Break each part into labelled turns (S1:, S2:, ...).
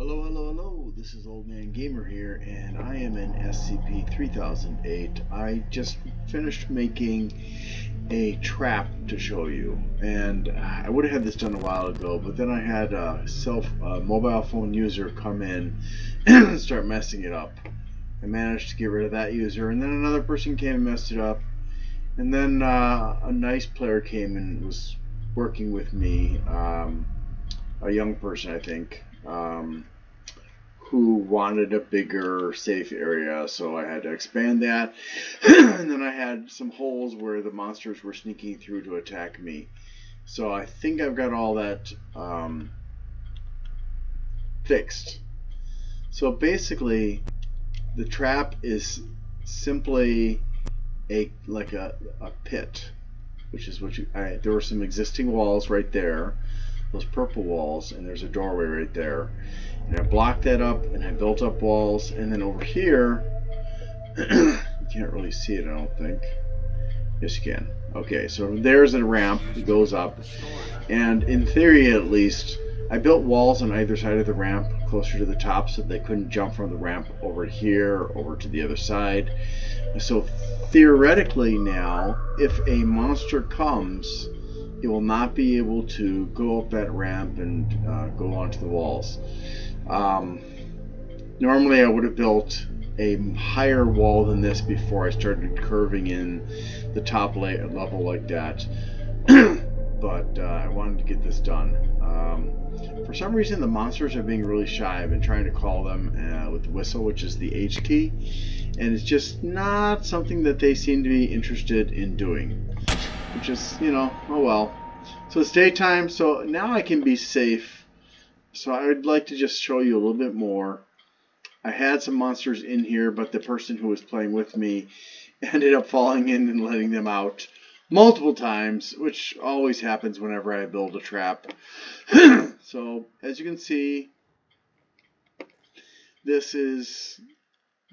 S1: Hello, hello, hello. This is Old Man Gamer here, and I am in SCP 3008. I just finished making a trap to show you, and I would have had this done a while ago, but then I had a mobile phone user come in and start messing it up. I managed to get rid of that user, and then another person came and messed it up, and then a nice player came and was working with me, a young person, I think. Who wanted a bigger safe area, so I had to expand that. And then I had some holes where the monsters were sneaking through to attack me. So I think I've got all that fixed. So basically, the trap is simply like a pit, which is what there were some existing walls right there, those purple walls, and there's a doorway right there. And I blocked that up, and I built up walls, and then over here, you can't really see it, I don't think. Yes, you can. Okay, so there's a ramp that goes up, and in theory, at least, I built walls on either side of the ramp, closer to the top, so they couldn't jump from the ramp over here, over to the other side. So theoretically now, if a monster comes, it will not be able to go up that ramp and go onto the walls. Normally I would have built a higher wall than this before I started curving in the top level like that. But I wanted to get this done. For some reason the monsters are being really shy. I've been trying to call them with the whistle, which is the H key, and it's just not something that they seem to be interested in doing. Which is, oh well. So it's daytime, so now I can be safe. So I would like to just show you a little bit more. I had some monsters in here, but the person who was playing with me ended up falling in and letting them out multiple times, which always happens whenever I build a trap. So as you can see, this is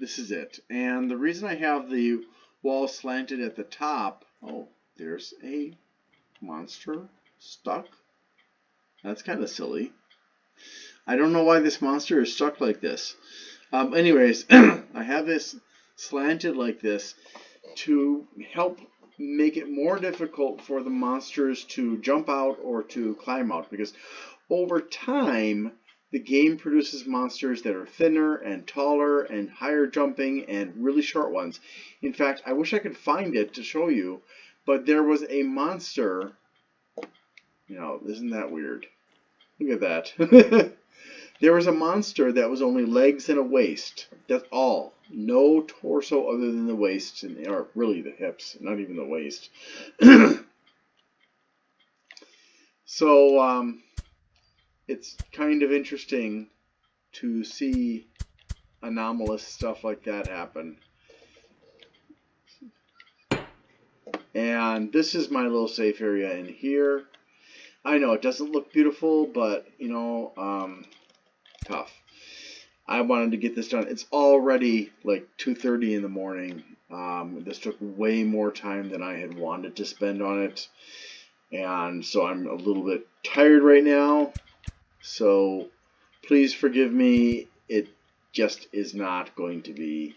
S1: it. And the reason I have the wall slanted at the top, oh, there's a monster stuck. That's kind of silly. I don't know why this monster is stuck like this. Anyways, I have this slanted like this to help make it more difficult for the monsters to jump out or to climb out, because over time the game produces monsters that are thinner and taller and higher jumping and really short ones. In fact, I wish I could find it to show you, but there was a monster, isn't that weird? Look at that. There was a monster that was only legs and a waist. That's all. No torso other than the waist, or really the hips, not even the waist. So it's kind of interesting to see anomalous stuff like that happen. And this is my little safe area in here. I know it doesn't look beautiful, but tough. I wanted to get this done. It's already like 2:30 in the morning. This took way more time than I had wanted to spend on it, and so I'm a little bit tired right now. So please forgive me. It just is not going to be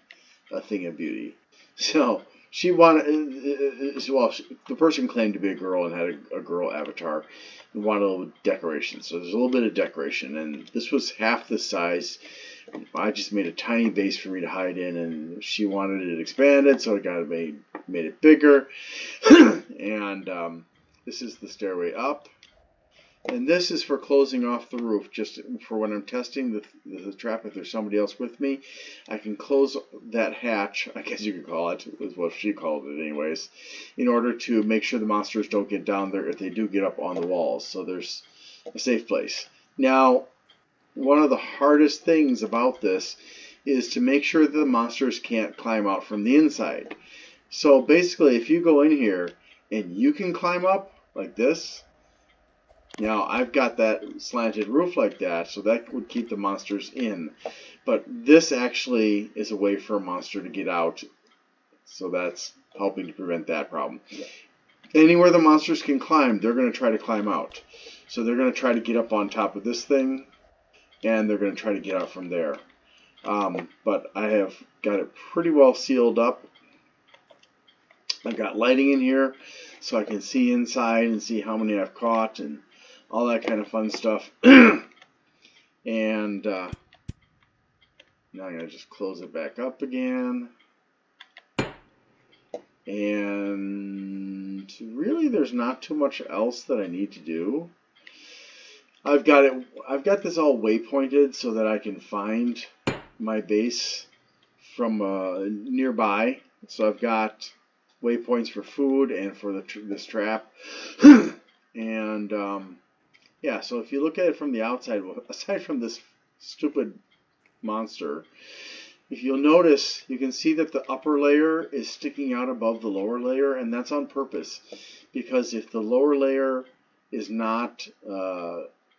S1: a thing of beauty. So she wanted, the person claimed to be a girl and had a girl avatar and wanted a little decoration. So there's a little bit of decoration, and this was half the size. I just made a tiny base for me to hide in, and she wanted it expanded, so I made it bigger. And this is the stairway up. And this is for closing off the roof, just for when I'm testing the trap. If there's somebody else with me, I can close that hatch, I guess you could call it, is what she called it anyways, in order to make sure the monsters don't get down there if they do get up on the walls. So there's a safe place. Now, one of the hardest things about this is to make sure that the monsters can't climb out from the inside. So basically, if you go in here and you can climb up like this, now, I've got that slanted roof like that, so that would keep the monsters in. But this actually is a way for a monster to get out, so that's helping to prevent that problem. Anywhere the monsters can climb, they're going to try to climb out. So they're going to try to get up on top of this thing, and they're going to try to get out from there. But I have got it pretty well sealed up. I've got lighting in here so I can see inside and see how many I've caught and all that kind of fun stuff. And now I'm going to just close it back up again. And really there's not too much else that I need to do. I've got this all waypointed so that I can find my base from nearby. So I've got waypoints for food and for this trap. And yeah, so if you look at it from the outside, aside from this stupid monster, if you'll notice, you can see that the upper layer is sticking out above the lower layer, and that's on purpose, because if the lower layer is not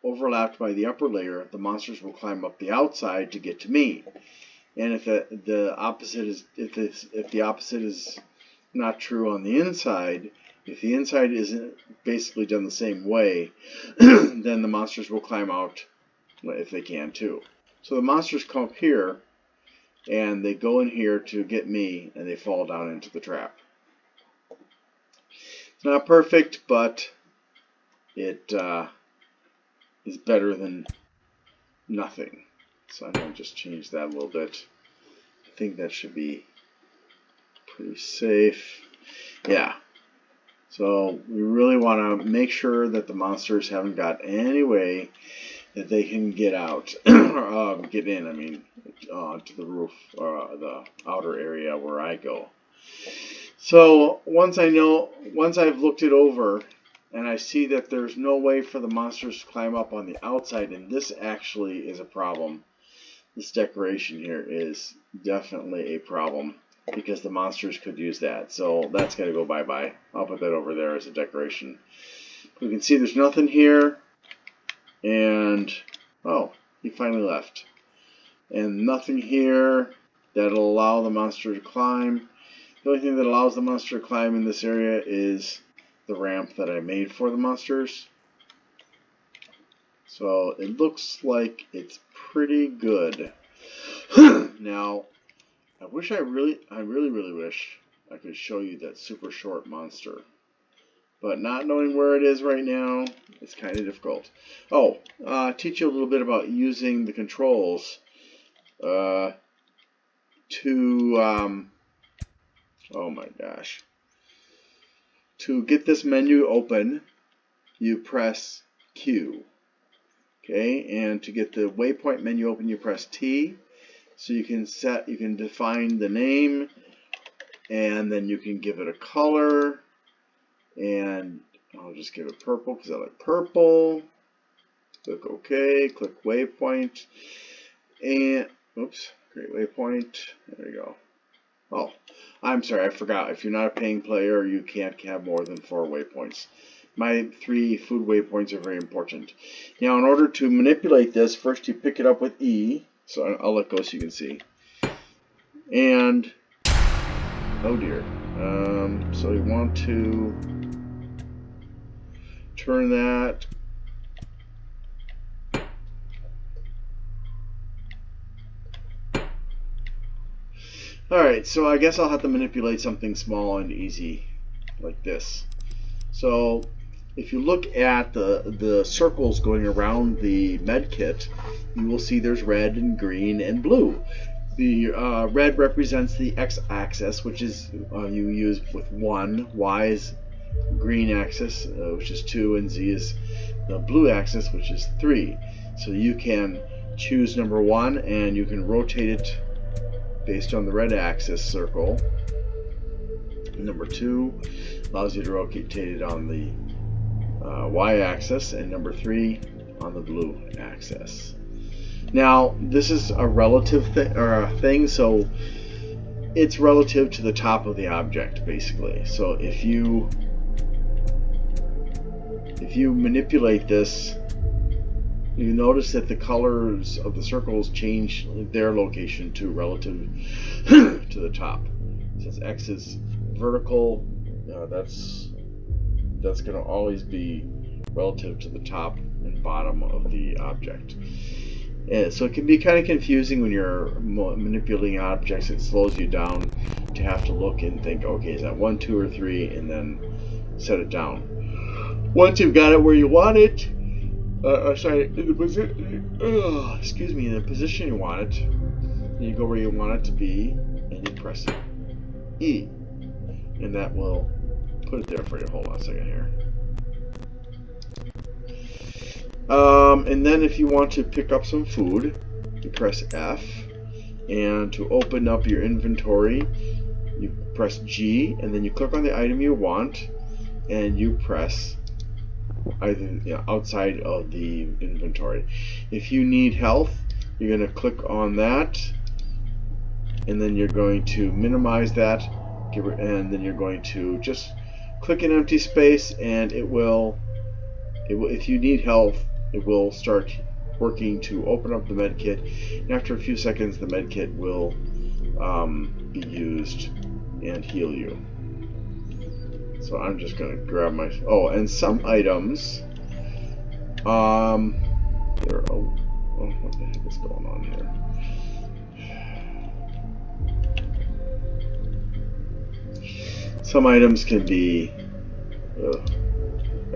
S1: overlapped by the upper layer, the monsters will climb up the outside to get to me. And if the opposite is not true on the inside, if the inside isn't basically done the same way, then the monsters will climb out if they can too. So the monsters come up here, and they go in here to get me, and they fall down into the trap. It's not perfect, but it is better than nothing. So I'm going to just change that a little bit. I think that should be pretty safe. Yeah. So we really want to make sure that the monsters haven't got any way that they can get out, get in, I mean, to the roof, the outer area where I go. So once I've looked it over, and I see that there's no way for the monsters to climb up on the outside, and this actually is a problem. This decoration here is definitely a problem, because the monsters could use that. So that's got to go bye-bye. I'll put that over there as a decoration. We can see there's nothing here. And, oh, he finally left. And nothing here that'll allow the monster to climb. The only thing that allows the monster to climb in this area is the ramp that I made for the monsters. So it looks like it's pretty good. Now, I really wish I could show you that super short monster. But not knowing where it is right now, it's kind of difficult. Oh, teach you a little bit about using the controls to, oh my gosh. To get this menu open, you press Q. Okay, and to get the waypoint menu open, you press T. So you can define the name, and then you can give it a color. And I'll just give it purple because I like purple. Click OK, click waypoint, and oops, create waypoint. There you go. Oh, I'm sorry, I forgot. If you're not a paying player, you can't have more than 4 waypoints. My 3 food waypoints are very important. Now, in order to manipulate this, first you pick it up with E. So I'll let go so you can see. And oh dear. So you want to turn that alright, so I guess I'll have to manipulate something small and easy like this. So if you look at the circles going around the medkit, you will see there's red and green and blue. The red represents the x-axis, which is you use with 1. Y is green axis, which is 2, and Z is the blue axis, which is 3. So you can choose number 1, and you can rotate it based on the red axis circle. Number 2 allows you to rotate it on the y-axis, and number 3 on the blue axis. Now, this is a relative thing, so it's relative to the top of the object, basically. So if you manipulate this, you notice that the colors of the circles change their location to relative to the top. Since X is vertical, that's going to always be relative to the top and bottom of the object. So it can be kind of confusing when you're manipulating objects. It slows you down to have to look and think, okay, is that 1, 2, or 3, and then set it down. Once you've got it where you want it, in the position you want it, you go where you want it to be, and you press E, and that will put it there for you. Hold on a second here. And then if you want to pick up some food, you press F, and to open up your inventory, you press G, and then you click on the item you want, and you press either outside of the inventory. If you need health, you're going to click on that, and then you're going to minimize that, and then you're going to just click an empty space, and it will, if you need health, it will start working to open up the medkit, and after a few seconds the medkit will be used and heal you. So I'm just going to grab my... Oh, and some items... what the heck is going on here? Some items can be...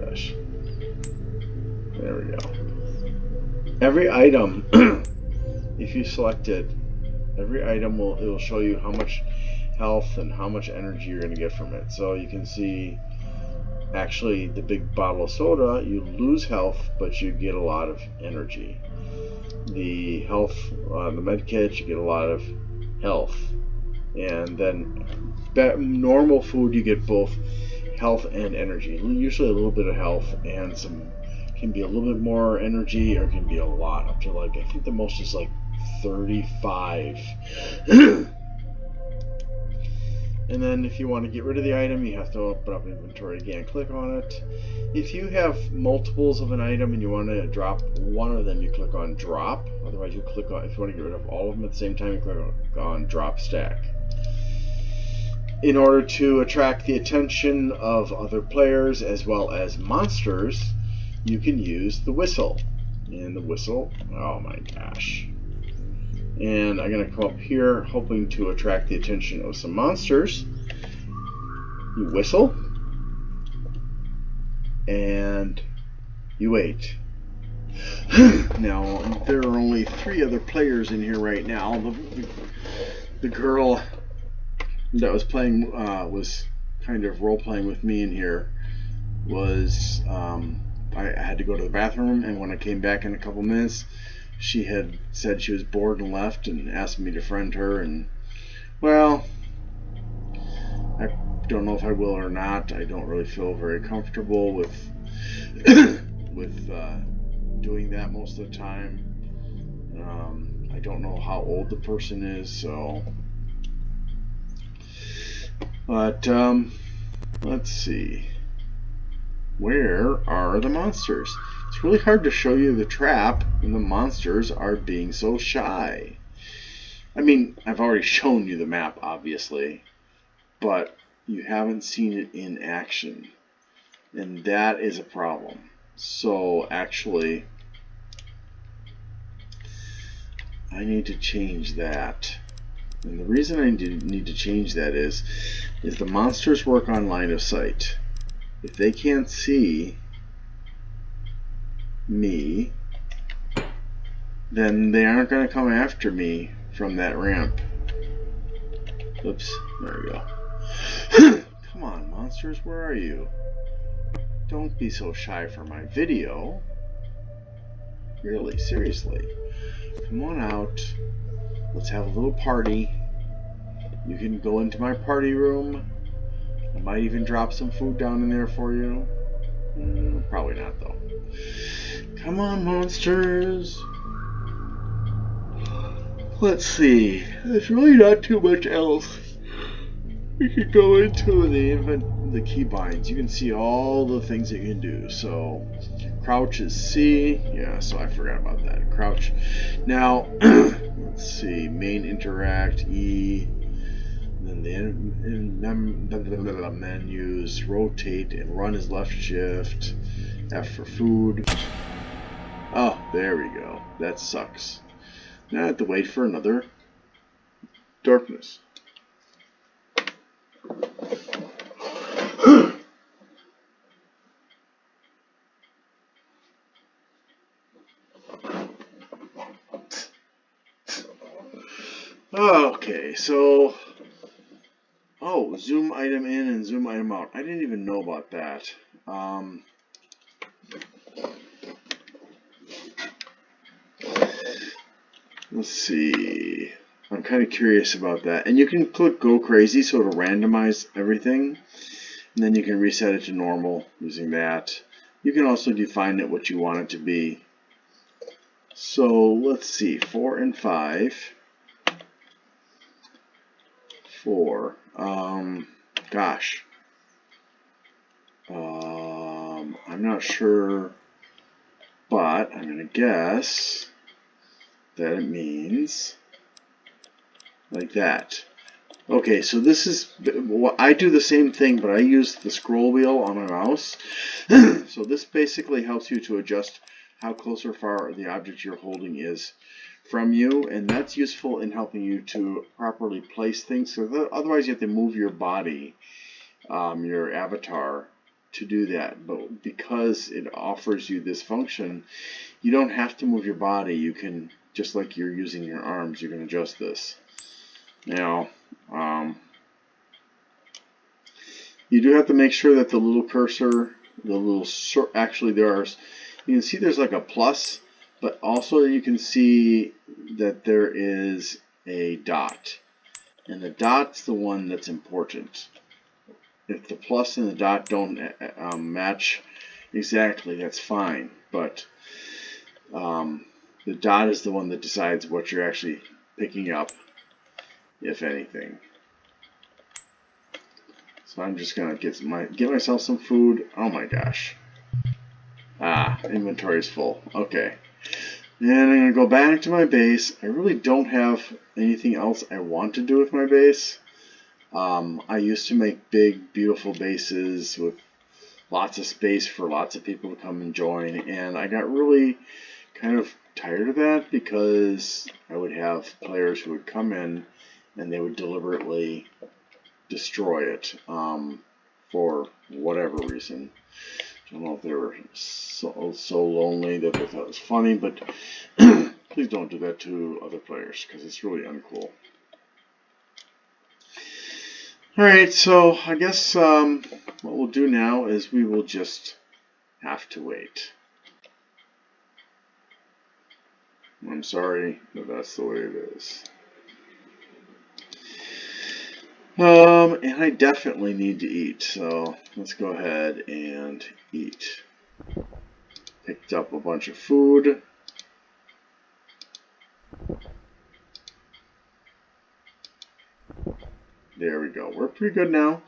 S1: gosh. There we go. Every item, if you select it, every item it'll show you how much health and how much energy you're going to get from it. So you can see, actually, the big bottle of soda, you lose health, but you get a lot of energy. The health, the med kit, you get a lot of health. And then normal food, you get both health and energy. Usually a little bit of health and some, can be a little bit more energy, or it can be a lot, up to like, I think the most is like 35. And then if you want to get rid of the item, you have to open up inventory again, click on it. If you have multiples of an item and you want to drop one of them, you click on drop. Otherwise you click on, if you want to get rid of all of them at the same time, you click on drop stack. In order to attract the attention of other players as well as monsters, you can use the whistle. And the whistle, oh my gosh. And I'm going to come up here hoping to attract the attention of some monsters. You whistle. And you wait. Now, there are only 3 other players in here right now. The girl that was playing, was kind of role-playing with me in here, was... I had to go to the bathroom, and when I came back in a couple minutes, she had said she was bored and left and asked me to friend her, and well, I don't know if I will or not. I don't really feel very comfortable with with doing that most of the time. I don't know how old the person is, so but let's see. Where are the monsters? It's really hard to show you the trap when the monsters are being so shy. I mean, I've already shown you the map, obviously, but you haven't seen it in action, and that is a problem. So actually, I need to change that. And the reason I need to change that is the monsters work on line of sight. If they can't see me, then they aren't going to come after me from that ramp. Oops, there we go. Come on, monsters, where are you? Don't be so shy for my video. Really, seriously. Come on out. Let's have a little party. You can go into my party room. I might even drop some food down in there for you. Probably not, though. Come on, monsters. Let's see. There's really not too much else. We could go into the keybinds. You can see all the things that you can do. So, crouch is C. Yeah, so I forgot about that. Crouch. Now, let's see. Main interact, E. Then the menus, rotate and run is left shift. F for food. Oh, There we go. That sucks. Now I have to wait for another darkness. Okay, so... Oh, zoom item in and zoom item out. I didn't even know about that. Let's see. I'm kind of curious about that. And you can click Go Crazy so it'll randomize everything. And then you can reset it to normal using that. You can also define it what you want it to be. So let's see. 4 and 5. 4. Gosh. I'm not sure, but I'm going to guess that it means like that. Okay, so this is, well, I do the same thing, but I use the scroll wheel on my mouse. So this basically helps you to adjust how close or far the object you're holding is from you, and that's useful in helping you to properly place things. So otherwise you have to move your body, your avatar, to do that. But because it offers you this function, you don't have to move your body. You can, just like you're using your arms, you can adjust this. Now, you do have to make sure that the little cursor, actually you can see there's like a plus, but also you can see that there is a dot. And the dot's the one that's important. If the plus and the dot don't match exactly, that's fine. But the dot is the one that decides what you're actually picking up, if anything. So I'm just gonna get myself some food. Oh my gosh. Inventory is full. Okay. And I'm gonna go back to my base. I really don't have anything else I want to do with my base. I used to make big, beautiful bases with lots of space for lots of people to come and join, and I got really kind of tired of that because I would have players who would come in and they would deliberately destroy it for whatever reason. I don't know if they were so lonely that they thought it was funny, but please don't do that to other players because it's really uncool. Alright, so I guess what we'll do now is we will just have to wait. I'm sorry, but that's the way it is. And I definitely need to eat, so let's go ahead and eat. Picked up a bunch of food. There we go. We're pretty good now.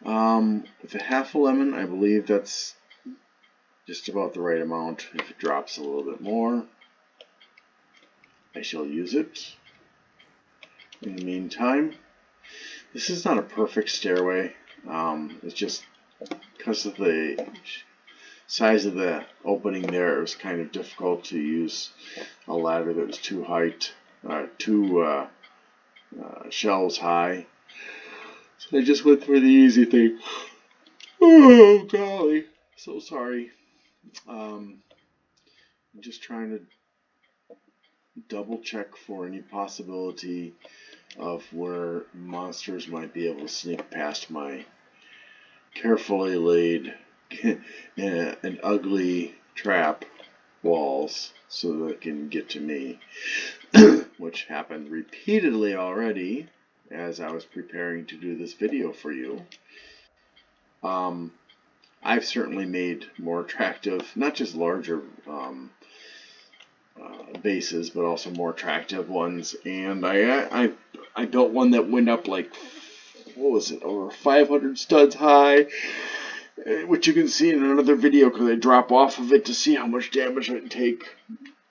S1: With a half a lemon, I believe that's just about the right amount. If it drops a little bit more, I shall use it. In the meantime, this is not a perfect stairway. It's just because of the size of the opening there, it was kind of difficult to use a ladder that was too shelves high. So I just went for the easy thing. Oh golly, so sorry. I'm just trying to double check for any possibility of where monsters might be able to sneak past my carefully laid and ugly trap walls so they can get to me, which happened repeatedly already as I was preparing to do this video for you. I've certainly made more attractive, not just larger bases, but also more attractive ones. And I built one that went up like, what was it, over 500 studs high, which you can see in another video because I drop off of it to see how much damage I take.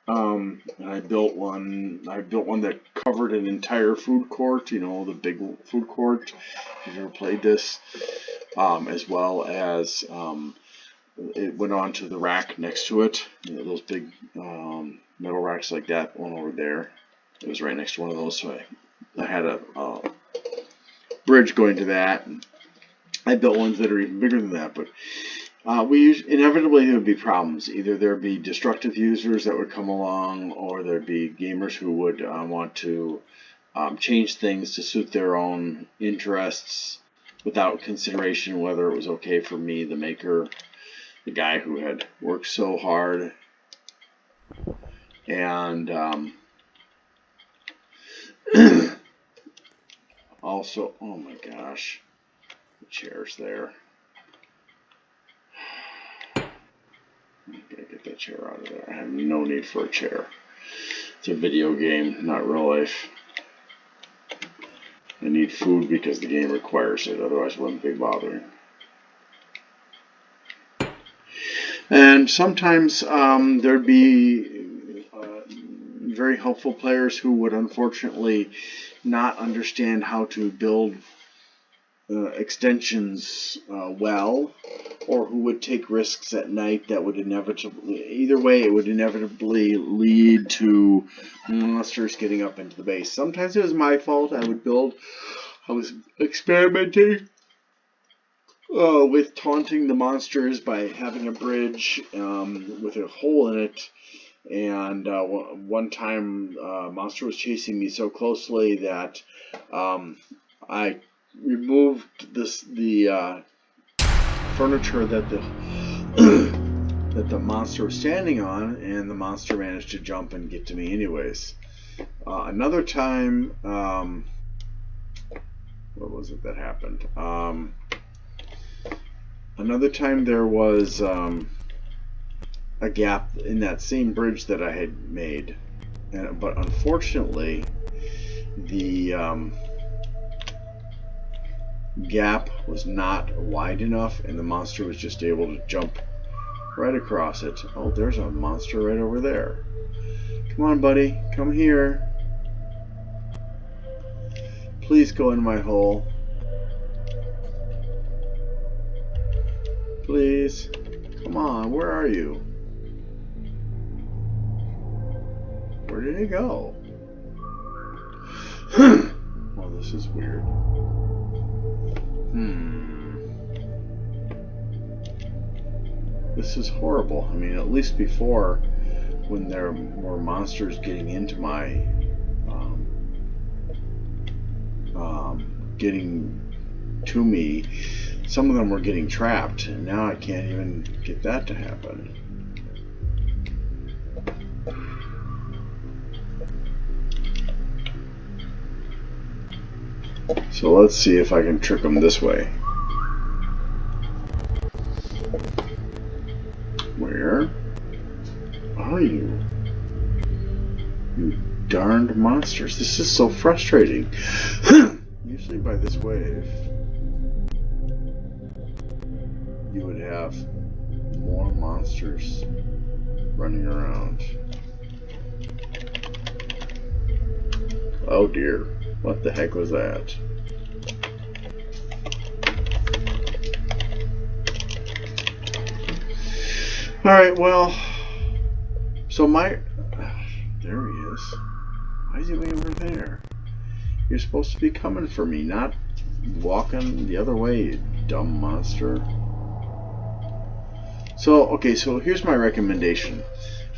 S1: And I built one that covered an entire food court, you know, the big food court, if you've ever played this, as well as it went onto the rack next to it. You know, those big metal racks like that one over there. It was right next to one of those, so I had a bridge going to that. I built ones that are even bigger than that, but inevitably there would be problems. Either there'd be destructive users that would come along, or there'd be gamers who would want to change things to suit their own interests without consideration whether it was okay for me, the maker, the guy who had worked so hard. And also, oh my gosh, the chair's there. I'm gonna get that chair out of there. I have no need for a chair. It's a video game, not real life. I need food because the game requires it, otherwise it wouldn't be bothering. And sometimes there'd be very helpful players who would unfortunately not understand how to build extensions well, or who would take risks at night that would inevitably, either way, it would inevitably lead to monsters getting up into the base. Sometimes it was my fault. I was experimenting with taunting the monsters by having a bridge with a hole in it. And one time, a monster was chasing me so closely that I removed the furniture that the monster was standing on, and the monster managed to jump and get to me anyways. Another time, what was it that happened? Another time there was a gap in that same bridge that I had made, but unfortunately the gap was not wide enough, and the monster was just able to jump right across it. Oh, there's a monster right over there. Come on, buddy, come here. Please go in my hole. Please. Come on, where are you? Where did he go? Well, this is weird. This is horrible. I mean, at least before, when there were monsters getting into my getting to me, some of them were getting trapped, and now I can't even get that to happen. So let's see if I can trick them this way. Where are you? You darned monsters. This is so frustrating. Usually by this wave, you would have more monsters running around. Oh dear. What the heck was that? Alright, well, so there he is. Why is he way over there? You're supposed to be coming for me, not walking the other way, you dumb monster. So, okay, so here's my recommendation.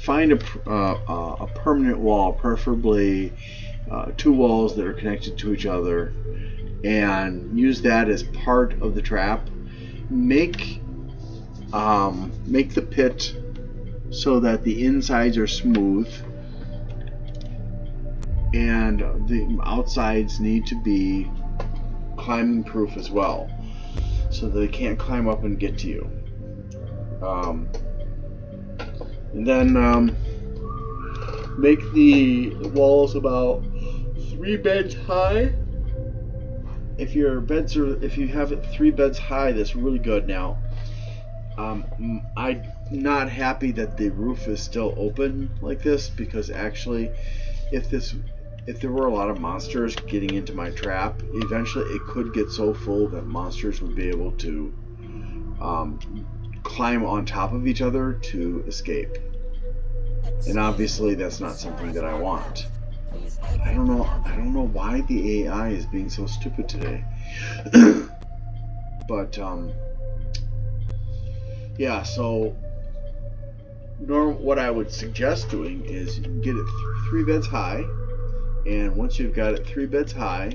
S1: Find a permanent wall, preferably 2 walls that are connected to each other, and use that as part of the trap. Make the pit so that the insides are smooth, and the outsides need to be climbing proof as well, so that they can't climb up and get to you. And then make the walls about 3 beds high. If you have it 3 beds high, that's really good. Now, I'm not happy that the roof is still open like this, because actually, if there were a lot of monsters getting into my trap, eventually it could get so full that monsters would be able to climb on top of each other to escape. And obviously that's not something that I want. I don't know why the AI is being so stupid today. But yeah, so what I would suggest doing is get it 3 beds high, and once you've got it 3 beds high,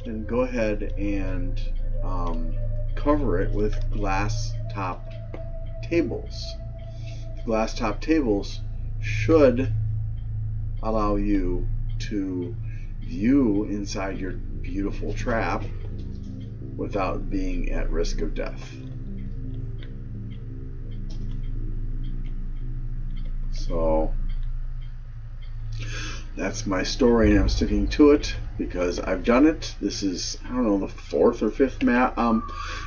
S1: then go ahead and cover it with glass top tables. Glass top tables should allow you to view inside your beautiful trap without being at risk of death. So that's my story, and I'm sticking to it because I've done it. This is, I don't know, the 4th or 5th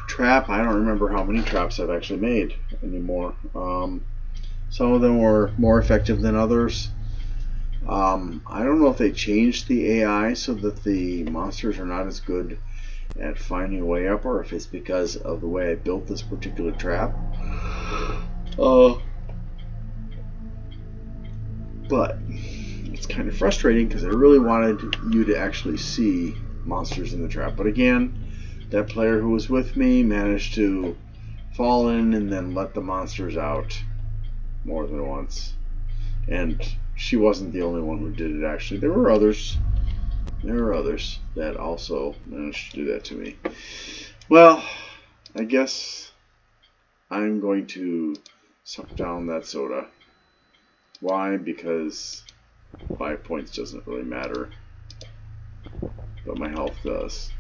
S1: trap. I don't remember how many traps I've actually made anymore. Some of them were more effective than others. I don't know if they changed the AI so that the monsters are not as good at finding a way up, or if it's because of the way I built this particular trap. But it's kind of frustrating because I really wanted you to actually see monsters in the trap. But again, that player who was with me managed to fall in and then let the monsters out more than once. And she wasn't the only one who did it, actually. There were others. There were others that also managed to do that to me. Well, I guess I'm going to suck down that soda. Why? Because 5 points doesn't really matter, but my health does.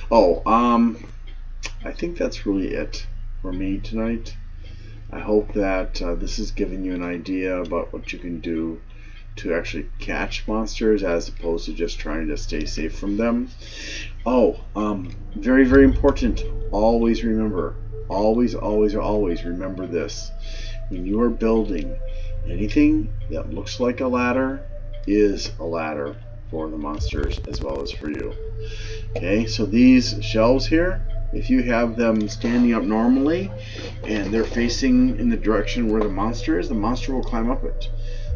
S1: Oh, I think that's really it for me tonight. I hope that this has given you an idea about what you can do to actually catch monsters as opposed to just trying to stay safe from them. Oh, very, very important. Always remember, always remember this. When you are building, anything that looks like a ladder is a ladder for the monsters as well as for you. Okay, so these shelves here, if you have them standing up normally and they're facing in the direction where the monster is, the monster will climb up it.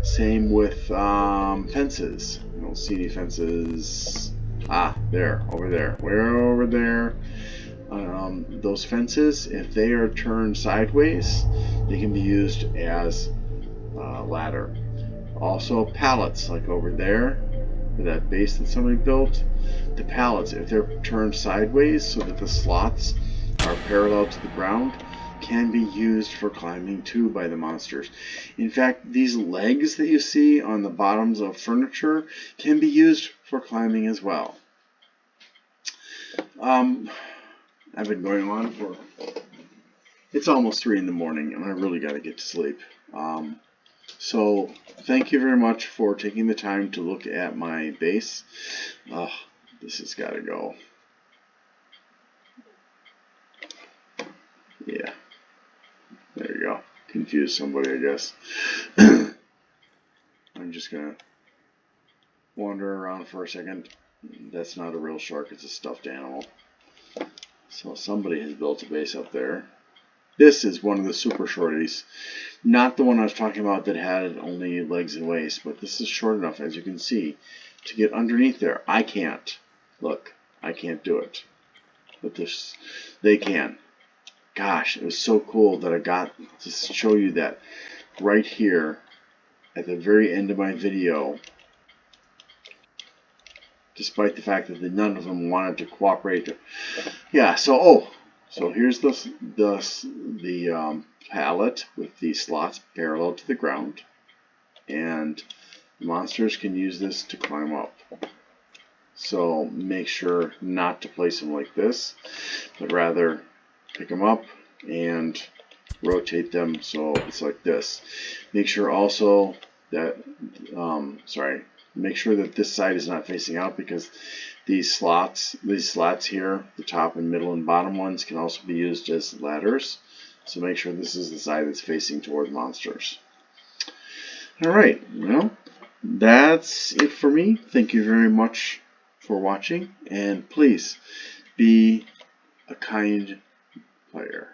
S1: Same with fences. I don't see any fences. There, over there. Where over there? Those fences, if they are turned sideways, they can be used as ladder. Also pallets, like over there, for that base that somebody built. The pallets, if they're turned sideways so that the slots are parallel to the ground, can be used for climbing too by the monsters. In fact, these legs that you see on the bottoms of furniture can be used for climbing as well. I've been going on for, it's almost 3 in the morning and I really got to get to sleep. So thank you very much for taking the time to look at my base. This has got to go. Yeah. There you go. Confuse somebody, I guess. I'm just going to wander around for a second. That's not a real shark, it's a stuffed animal. So somebody has built a base up there. This is one of the super shorties. Not the one I was talking about that had only legs and waist, but this is short enough, as you can see, to get underneath there. I can't. Look, I can't do it. But this, they can. Gosh, it was so cool that I got to show you that right here at the very end of my video, despite the fact that none of them wanted to cooperate. Yeah, so here's the pallet with the slots parallel to the ground, and monsters can use this to climb up. So make sure not to place them like this, but rather pick them up and rotate them so it's like this. Make sure also that make sure that this side is not facing out, because these slats here, the top and middle and bottom ones, can also be used as ladders. So make sure this is the side that's facing toward monsters. Alright, well, that's it for me. Thank you very much for watching, and please be a kind player.